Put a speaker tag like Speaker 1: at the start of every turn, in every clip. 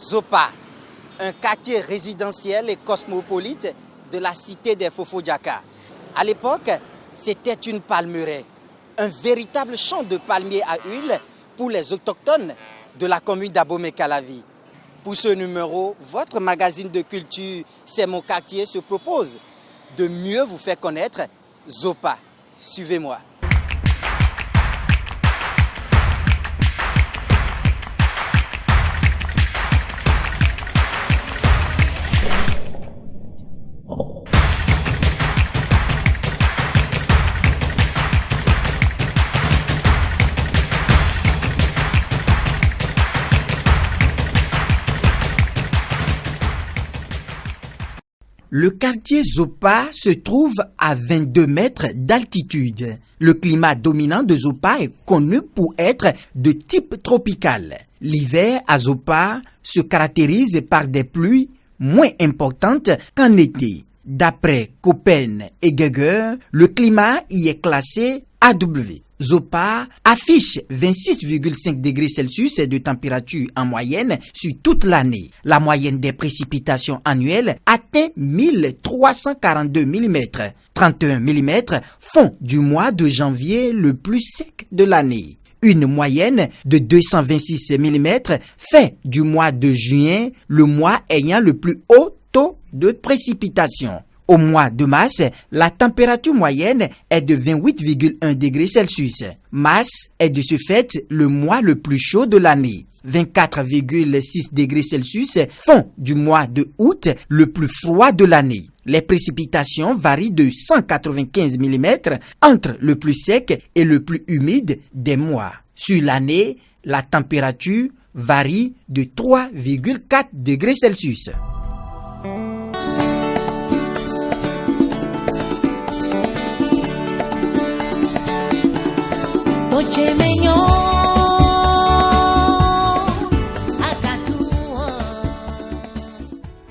Speaker 1: Zopa, un quartier résidentiel et cosmopolite de la cité des Fofo-Djaka. À l'époque, c'était une palmeraie, un véritable champ de palmiers à huile pour les autochtones de la commune d'Abomey-Calavi. Pour ce numéro, votre magazine de culture C'est mon quartier se propose de mieux vous faire connaître Zopa. Suivez-moi. Le quartier Zopa se trouve à 22 mètres d'altitude. Le climat dominant de Zopa est connu pour être de type tropical. L'hiver à Zopa se caractérise par des pluies moins importantes qu'en été. D'après Köppen et Geiger, le climat y est classé AW. Zopa affiche 26,5 degrés Celsius de température en moyenne sur toute l'année. La moyenne des précipitations annuelles atteint 1342 mm. 31 mm font du mois de janvier le plus sec de l'année. Une moyenne de 226 mm fait du mois de juin le mois ayant le plus haut taux de précipitation. Au mois de mars, la température moyenne est de 28,1 degrés Celsius. Mars est de ce fait le mois le plus chaud de l'année. 24,6 degrés Celsius font du mois de août le plus froid de l'année. Les précipitations varient de 195 mm entre le plus sec et le plus humide des mois. Sur l'année, la température varie de 3,4 degrés Celsius.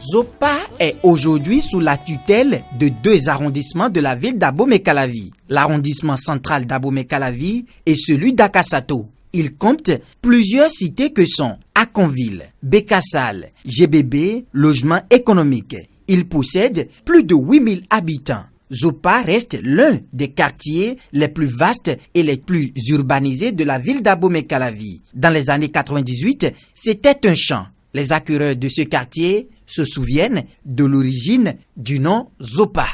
Speaker 1: Zopa est aujourd'hui sous la tutelle de 2 arrondissements de la ville d'Abomey-Calavi, l'arrondissement central d'Abomey-Calavi et celui d'Akasato. Il compte plusieurs cités que sont Akonville, Bekassal, GBB, logement économique. Il possède plus de 8000 habitants. Zopa reste l'un des quartiers les plus vastes et les plus urbanisés de la ville d'Abomey-Calavi. Dans les années 98, c'était un champ. Les acquéreurs de ce quartier se souviennent de l'origine du nom Zopa.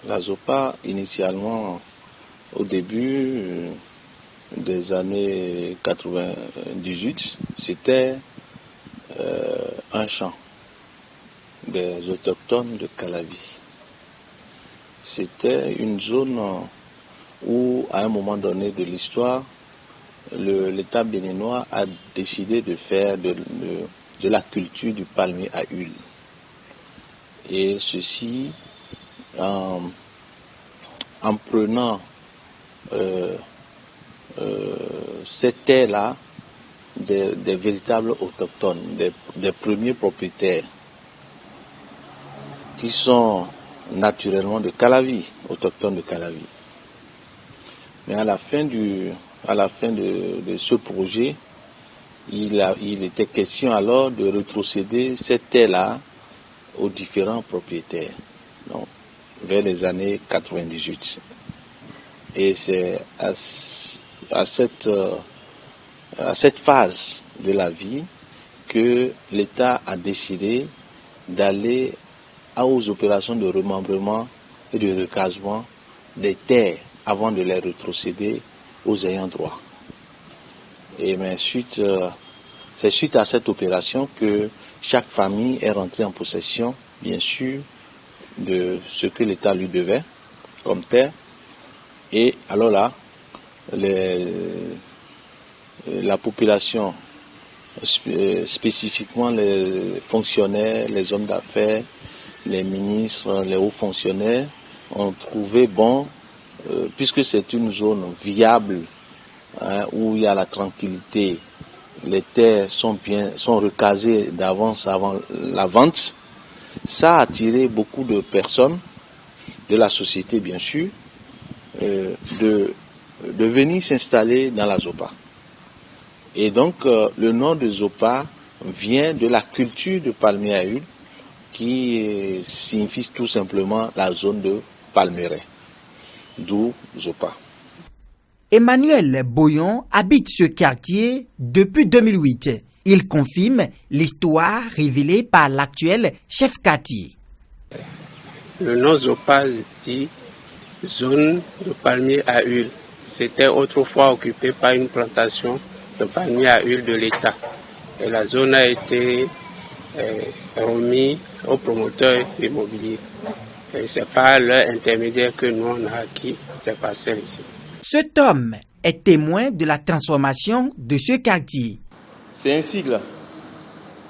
Speaker 2: La Zopa, initialement, au début des années 98, c'était un champ des autochtones de Calavi. C'était une zone où, à un moment donné de l'histoire, l'État béninois a décidé de faire de la culture du palmier à huile. Et ceci en prenant cette terre-là des véritables autochtones, des premiers propriétaires qui sont naturellement de Calavi, autochtones de Calavi. Mais à la fin de ce projet, il était question alors de rétrocéder cette terre-là aux différents propriétaires, donc, vers les années 98. Et c'est à cette phase de la vie que l'État a décidé d'aller aux opérations de remembrement et de recasement des terres avant de les rétrocéder aux ayants droit. Et mais c'est suite à cette opération que chaque famille est rentrée en possession, bien sûr, de ce que l'État lui devait comme terre. Et alors là, la population, spécifiquement les fonctionnaires, les hommes d'affaires, les ministres, les hauts fonctionnaires, ont trouvé bon, puisque c'est une zone viable, où il y a la tranquillité, les terres sont recasées d'avance avant la vente. Ça a attiré beaucoup de personnes, de la société bien sûr, de venir s'installer dans la Zopa. Et donc le nom de Zopa vient de la culture de palmier à huile qui signifie tout simplement la zone de palmeraie, d'où Zopa.
Speaker 1: Emmanuel Boyon habite ce quartier depuis 2008. Il confirme l'histoire révélée par l'actuel chef quartier.
Speaker 3: Le nom Zopa dit zone de palmier à huile. C'était autrefois occupé par une plantation de palmier à huile de l'État. Et la zone a été remise aux promoteurs immobiliers. Et c'est par leur intermédiaire que nous on a acquis des parcelles ici.
Speaker 1: Cet homme est témoin de la transformation de ce quartier.
Speaker 4: C'est un sigle,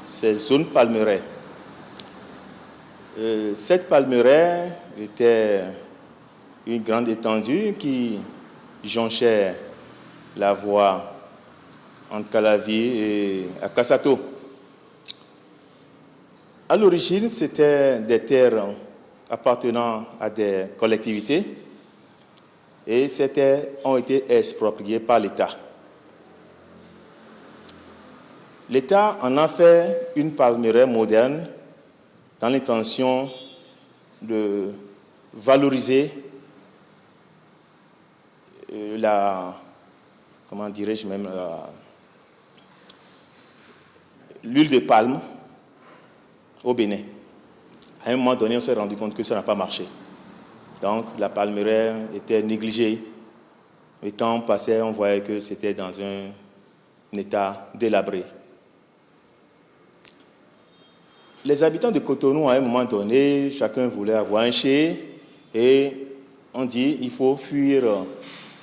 Speaker 4: c'est zone palmeraie. Cette palmeraie était une grande étendue qui jonchait la voie entre Calavi et Akassato. À l'origine, c'était des terres appartenant à des collectivités et ces terres ont été expropriées par l'État. L'État en a fait une palmeraie moderne dans l'intention de valoriser l'huile de palme au Bénin. À un moment donné, on s'est rendu compte que ça n'a pas marché. Donc, la palmeraie était négligée. Le temps passait, on voyait que c'était dans un état délabré. Les habitants de Cotonou, à un moment donné, chacun voulait avoir un chai et on dit il faut fuir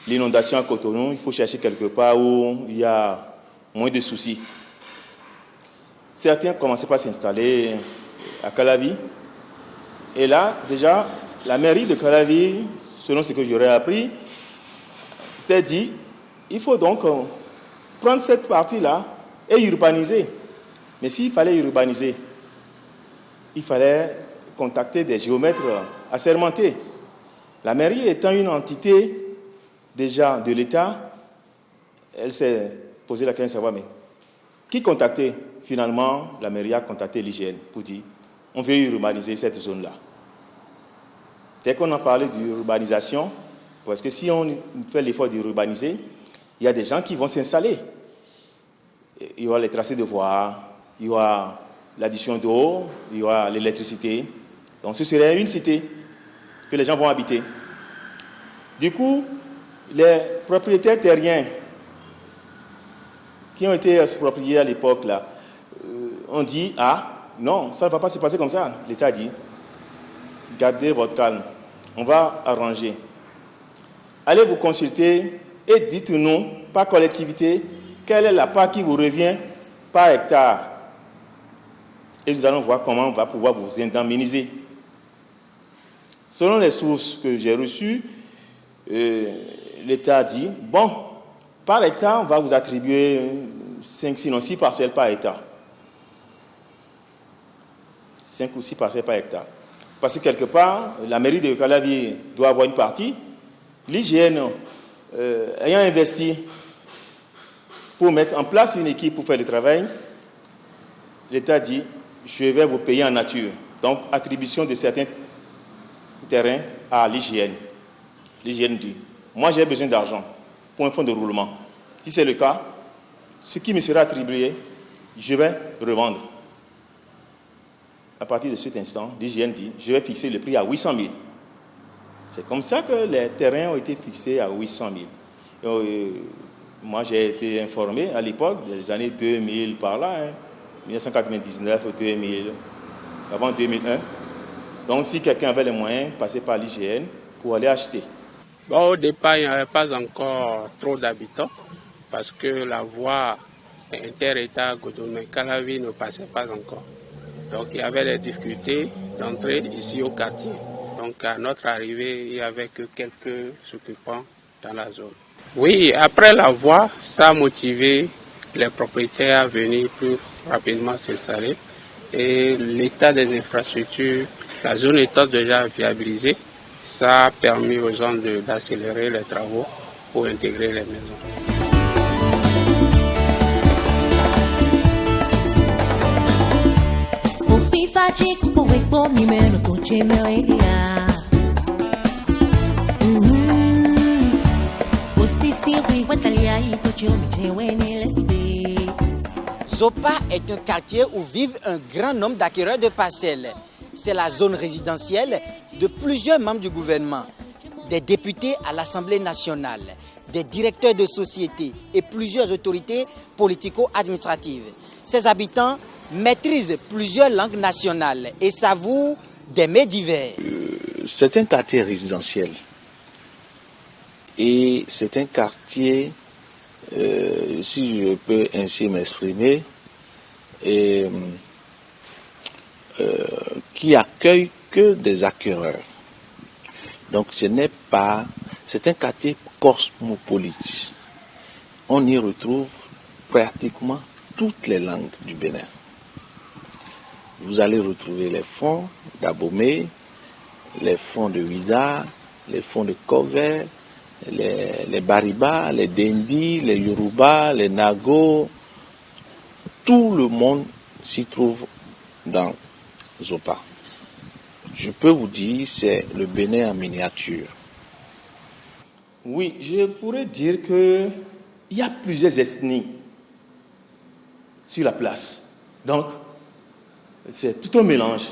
Speaker 4: l'inondation à Cotonou, il faut chercher quelque part où il y a moins de soucis. Certains commençaient par s'installer à Calavi. Et là, déjà, la mairie de Calavi, selon ce que j'aurais appris, s'est dit il faut donc prendre cette partie-là et urbaniser. Mais s'il fallait urbaniser, il fallait contacter des géomètres assermentés. La mairie étant une entité déjà de l'État, elle s'est posé la question de savoir, mais qui contacter? Finalement, la mairie a contacté l'IGN pour dire, on veut urbaniser cette zone-là. Dès qu'on a parlé d'urbanisation, parce que si on fait l'effort d'urbaniser, il y a des gens qui vont s'installer. Il y aura les tracés de voies, il y aura l'addition d'eau, il y aura l'électricité. Donc ce serait une cité que les gens vont habiter. Du coup, les propriétaires terriens qui ont été expropriés à l'époque, là, ont dit, ah, non, ça ne va pas se passer comme ça. L'État a dit, gardez votre calme, on va arranger. Allez vous consulter et dites-nous, par collectivité, quelle est la part qui vous revient par hectare. Et nous allons voir comment on va pouvoir vous indemniser. Selon les sources que j'ai reçues, l'État a dit, bon, par hectare, on va vous attribuer 5, sinon 6 parcelles par hectare. 5 ou 6 parcelles par hectare. Parce que quelque part, la mairie de Calavi doit avoir une partie. L'IGN, ayant investi pour mettre en place une équipe pour faire le travail, l'État dit, je vais vous payer en nature. Donc, attribution de certains terrains à l'IGN. L'IGN dit, moi j'ai besoin d'argent pour un fonds de roulement. Si c'est le cas, ce qui me sera attribué, je vais revendre. À partir de cet instant, l'IGN dit, je vais fixer le prix à 800 000. C'est comme ça que les terrains ont été fixés à 800 000. Moi, j'ai été informé à l'époque des années 2000 par là, 1999, 2000, avant 2001. Donc, si quelqu'un avait les moyens, passer par l'IGN pour aller acheter.
Speaker 3: Bon, au départ, il n'y avait pas encore trop d'habitants parce que la voie inter-État Cotonou-Calavi ne passait pas encore. Donc, il y avait des difficultés d'entrer ici au quartier. Donc, à notre arrivée, il n'y avait que quelques occupants dans la zone. Oui, après la voie, ça a motivé les propriétaires à venir plus rapidement s'installer. Et l'état des infrastructures, la zone étant déjà viabilisée, ça a permis aux gens d'accélérer les travaux pour intégrer les maisons.
Speaker 1: Zopa est un quartier où vivent un grand nombre d'acquéreurs de parcelles. C'est la zone résidentielle de plusieurs membres du gouvernement, des députés à l'Assemblée nationale, des directeurs de sociétés et plusieurs autorités politico-administratives. Ses habitants maîtrisent plusieurs langues nationales et savourent des mets divers.
Speaker 2: C'est un quartier résidentiel et c'est un quartier, si je peux ainsi m'exprimer, qui accueille que des acquéreurs. Donc c'est un quartier cosmopolite. On y retrouve pratiquement toutes les langues du Bénin. Vous allez retrouver les fonds d'Abomey, les fonds de Ouida, les fonds de Kové, les Bariba, les Dendi, les Yoruba, les Nago. Tout le monde s'y trouve dans Zopa. Je peux vous dire, c'est le Bénin en miniature.
Speaker 4: Oui, je pourrais dire qu'il y a plusieurs ethnies sur la place. Donc, c'est tout un mélange.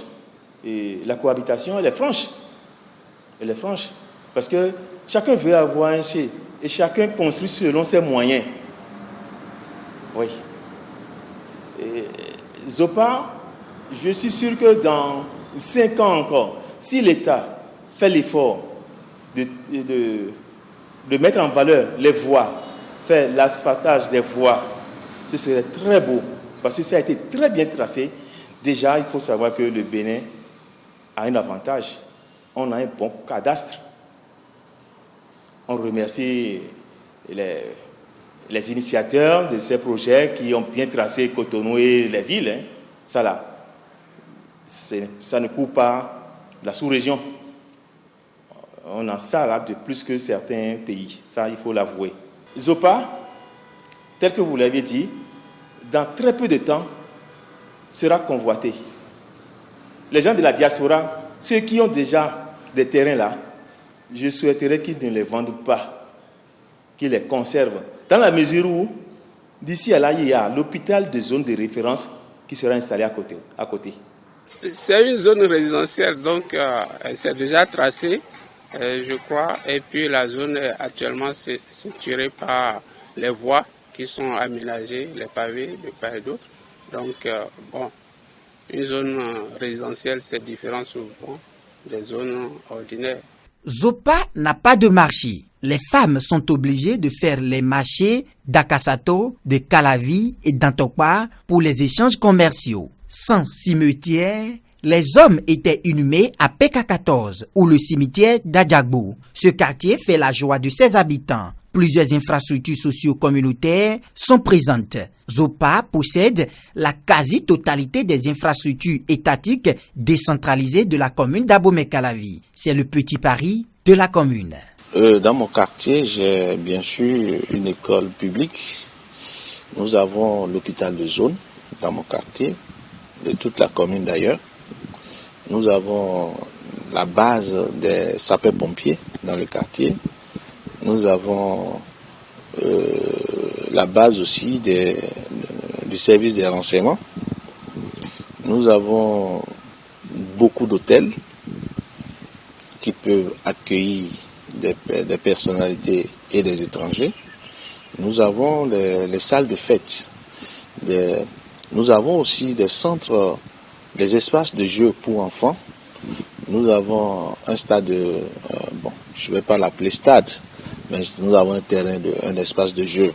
Speaker 4: Et la cohabitation, elle est franche. Elle est franche. Parce que chacun veut avoir un chez. Et chacun construit selon ses moyens. Oui. Et Zopa, je suis sûr que dans 5 ans encore, si l'État fait l'effort de mettre en valeur les voies, faire l'asphaltage des voies, ce serait très beau. Parce que ça a été très bien tracé. Déjà, il faut savoir que le Bénin a un avantage. On a un bon cadastre. On remercie les initiateurs de ces projets qui ont bien tracé Cotonou et les villes. Hein. Ça là, ça ne coupe pas la sous-région. On en ça de plus que certains pays. Ça, il faut l'avouer. Zopa, tel que vous l'avez dit, dans très peu de temps, sera convoité. Les gens de la diaspora, ceux qui ont déjà des terrains là, je souhaiterais qu'ils ne les vendent pas, qu'ils les conservent. Dans la mesure où, d'ici à là, il y a l'hôpital de zone de référence qui sera installé à côté.
Speaker 3: C'est une zone résidentielle, donc c'est déjà tracé, je crois. Et puis la zone est actuellement structurée par les voies qui sont aménagées, les pavés de part et d'autre. Donc, une zone résidentielle, c'est différent souvent des zones ordinaires.
Speaker 1: Zopa n'a pas de marché. Les femmes sont obligées de faire les marchés d'Akasato, de Calavi et d'Antokwa pour les échanges commerciaux. Sans cimetière, les hommes étaient inhumés à PK14 ou le cimetière d'Adjagbo. Ce quartier fait la joie de ses habitants. Plusieurs infrastructures socio-communautaires sont présentes. Zopa possède la quasi-totalité des infrastructures étatiques décentralisées de la commune d'Abomey-Calavi. C'est le petit Paris de la commune.
Speaker 2: Dans mon quartier, j'ai bien sûr une école publique. Nous avons l'hôpital de zone dans mon quartier, de toute la commune d'ailleurs. Nous avons la base des sapeurs-pompiers dans le quartier. Nous avons la base aussi du service des renseignements. Nous avons beaucoup d'hôtels qui peuvent accueillir des personnalités et des étrangers. Nous avons les salles de fête. Nous avons aussi des centres, des espaces de jeux pour enfants. Nous avons un stade, je ne vais pas l'appeler stade, mais nous avons un espace de jeu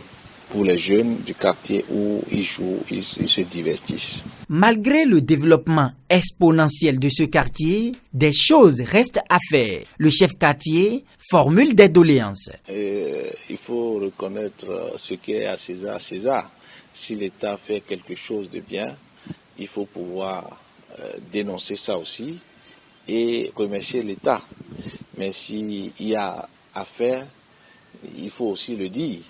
Speaker 2: pour les jeunes du quartier où ils jouent, ils se divertissent.
Speaker 1: Malgré le développement exponentiel de ce quartier, des choses restent à faire. Le chef quartier formule des doléances.
Speaker 2: Il faut reconnaître ce qui est à César, César. Si l'État fait quelque chose de bien, il faut pouvoir dénoncer ça aussi et remercier l'État. Mais s'il y a à faire, il faut aussi le dire.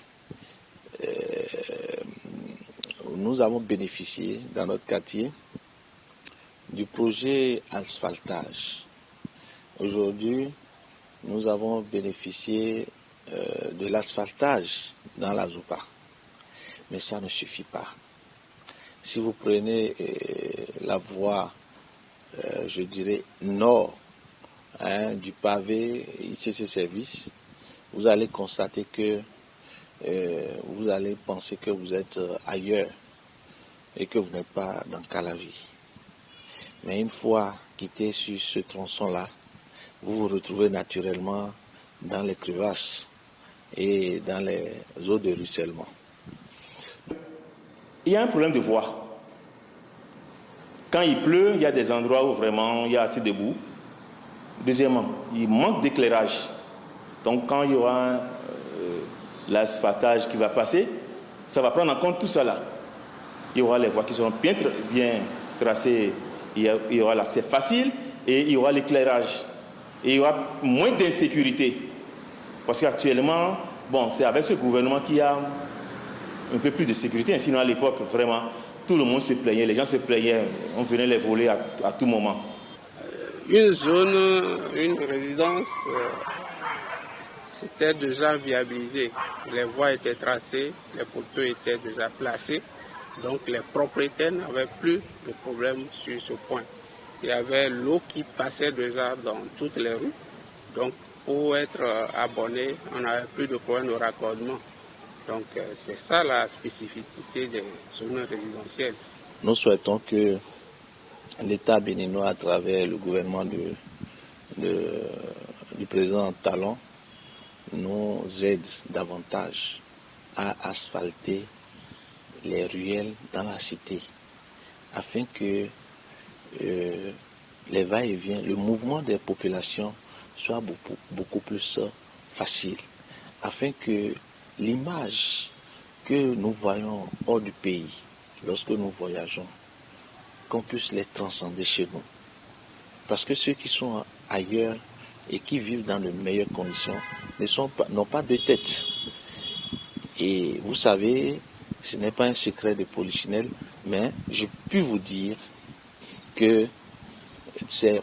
Speaker 2: Nous avons bénéficié dans notre quartier du projet asphaltage. Aujourd'hui, nous avons bénéficié de l'asphaltage dans la Zopa. Mais ça ne suffit pas. Si vous prenez la voie, je dirais, nord du pavé ICC Service, vous allez constater que vous allez penser que vous êtes ailleurs et que vous n'êtes pas dans Calavi. Mais une fois quitté sur ce tronçon-là, vous vous retrouvez naturellement dans les crevasses et dans les eaux de ruissellement.
Speaker 4: Il y a un problème de voie. Quand il pleut, il y a des endroits où vraiment il y a assez de boue. Deuxièmement, il manque d'éclairage. Donc quand il y aura l'asphaltage qui va passer, ça va prendre en compte tout ça là. Il y aura les voies qui seront bien tracées, il y aura l'accès facile et il y aura l'éclairage. Et il y aura moins d'insécurité. Parce qu'actuellement, c'est avec ce gouvernement qu'il y a un peu plus de sécurité. Sinon, à l'époque, vraiment, tout le monde se plaignait, les gens se plaignaient, on venait les voler à tout moment.
Speaker 3: Une zone, une résidence, c'était déjà viabilisé. Les voies étaient tracées, les poteaux étaient déjà placés. Donc les propriétaires n'avaient plus de problème sur ce point. Il y avait l'eau qui passait déjà dans toutes les rues. Donc pour être abonné, on n'avait plus de problème de raccordement. Donc c'est ça la spécificité des zones résidentielles.
Speaker 2: Nous souhaitons que l'État béninois, à travers le gouvernement du président Talon, nous aide davantage à asphalter les ruelles dans la cité, afin que les va-et-vient, le mouvement des populations soit beaucoup plus facile, afin que l'image que nous voyons hors du pays, lorsque nous voyageons, qu'on puisse les transcender chez nous. Parce que ceux qui sont ailleurs et qui vivent dans de meilleures conditions n'ont pas de tête. Et vous savez, ce n'est pas un secret de polichinelle, mais je puis vous dire que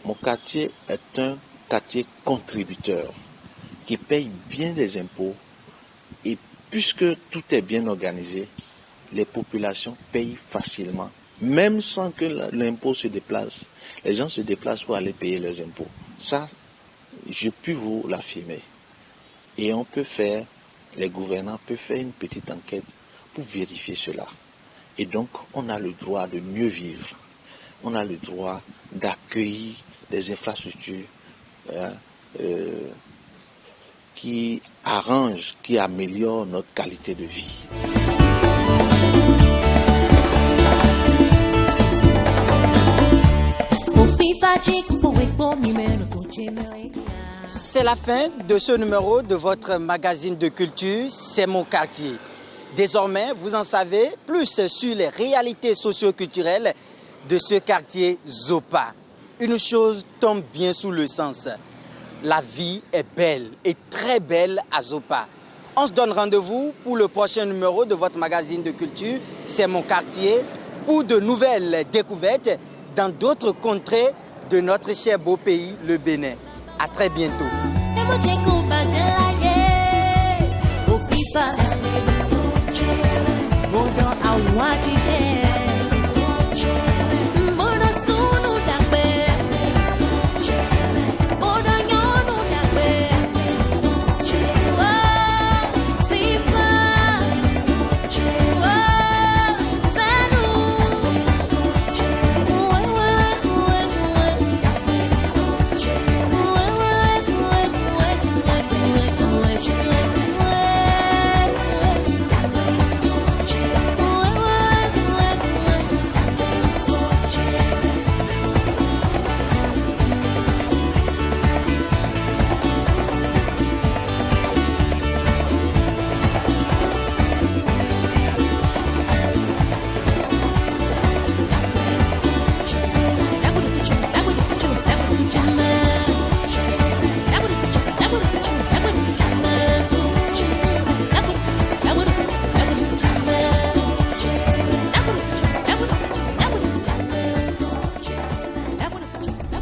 Speaker 2: mon quartier est un quartier contributeur qui paye bien les impôts, et puisque tout est bien organisé, les populations payent facilement, même sans que l'impôt se déplace. Les gens se déplacent pour aller payer leurs impôts. Ça, je puis vous l'affirmer. Et les gouvernants peuvent faire une petite enquête pour vérifier cela. Et donc, on a le droit de mieux vivre. On a le droit d'accueillir des infrastructures qui arrangent, qui améliorent notre qualité de vie.
Speaker 1: C'est la fin de ce numéro de votre magazine de culture, C'est mon quartier. Désormais, vous en savez plus sur les réalités socio-culturelles de ce quartier Zopa. Une chose tombe bien sous le sens. La vie est belle et très belle à Zopa. On se donne rendez-vous pour le prochain numéro de votre magazine de culture, C'est mon quartier, pour de nouvelles découvertes dans d'autres contrées de notre cher beau pays, le Bénin. À très bientôt.
Speaker 5: I want you